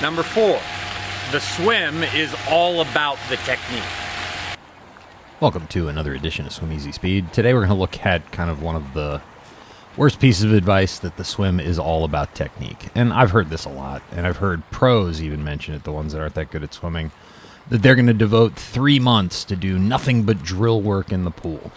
Number 4, the swim is all about the technique. Welcome to another edition of Swim Easy Speed. Today we're going to look at kind of one of the worst pieces of advice, that the swim is all about technique. And I've heard this a lot, and I've heard pros even mention it, the ones that aren't that good at swimming, that they're going to devote 3 months to do nothing but drill work in the pool.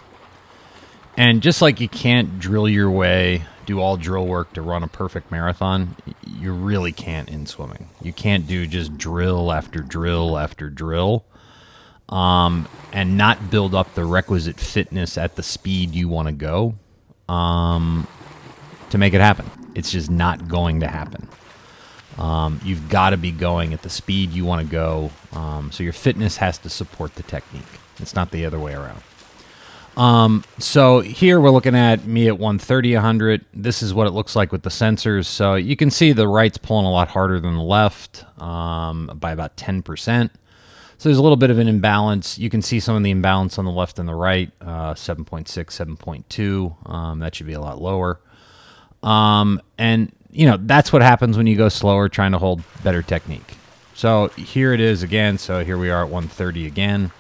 And just like you can't drill your way, do all drill work to run a perfect marathon, you really can't in swimming. You can't do just drill after drill after drill, and not build up the requisite fitness at the speed you want to go to make it happen. It's just not going to happen. You've got to be going at the speed you want to go, so your fitness has to support the technique. It's not the other way around. So here we're looking at me at 130, 100. This is what it looks like with the sensors. So you can see the right's pulling a lot harder than the left, by about 10%. So there's a little bit of an imbalance. You can see some of the imbalance on the left and the right, 7.6, 7.2. That should be a lot lower. And you know, that's what happens when you go slower trying to hold better technique. So here it is again. So here we are at 130 again.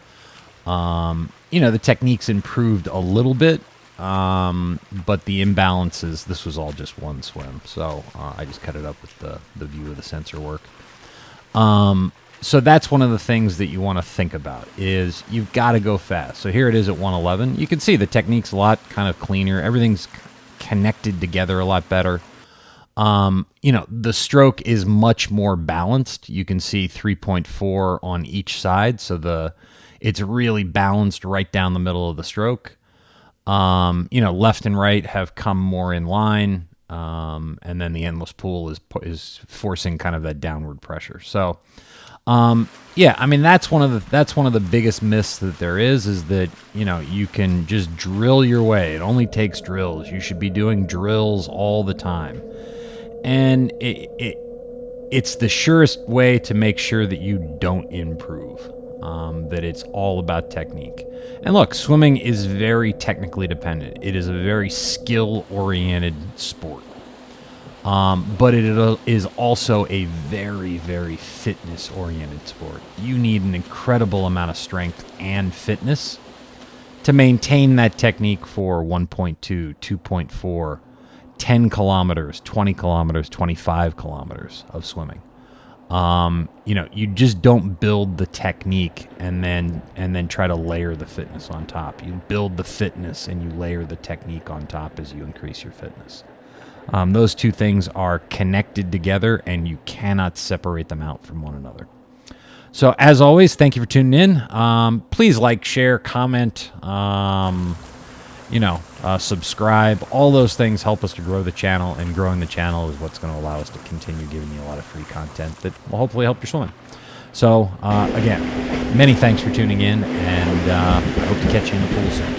You know, the technique's improved a little bit, but the imbalances, this was all just one swim. So I just cut it up with the view of the sensor work. So that's one of the things that you want to think about, is you've got to go fast. So here it is at 111. You can see the technique's a lot kind of cleaner. Everything's connected together a lot better. You know, the stroke is much more balanced. You can see 3.4 on each side. So it's really balanced right down the middle of the stroke. You know, left and right have come more in line. And then the endless pool is forcing kind of that downward pressure. So, yeah, I mean, that's one of the biggest myths that there is that, you know, you can just drill your way. It only takes drills. You should be doing drills all the time. And it's the surest way to make sure that you don't improve, that it's all about technique. And look, swimming is very technically dependent. It is a very skill-oriented sport. But it is also a very, very fitness-oriented sport. You need an incredible amount of strength and fitness to maintain that technique for 1.2, 2.4, 10 kilometers, 20 kilometers, 25 kilometers of swimming. You know, you just don't build the technique and then try to layer the fitness on top. You build the fitness and you layer the technique on top as you increase your fitness. Those two things are connected together, and you cannot separate them out from one another. So, as always, thank you for tuning in. Please like, share, comment, subscribe. All those things help us to grow the channel, and growing the channel is what's going to allow us to continue giving you a lot of free content that will hopefully help your swimming. So, again, many thanks for tuning in, and I hope to catch you in the pool soon.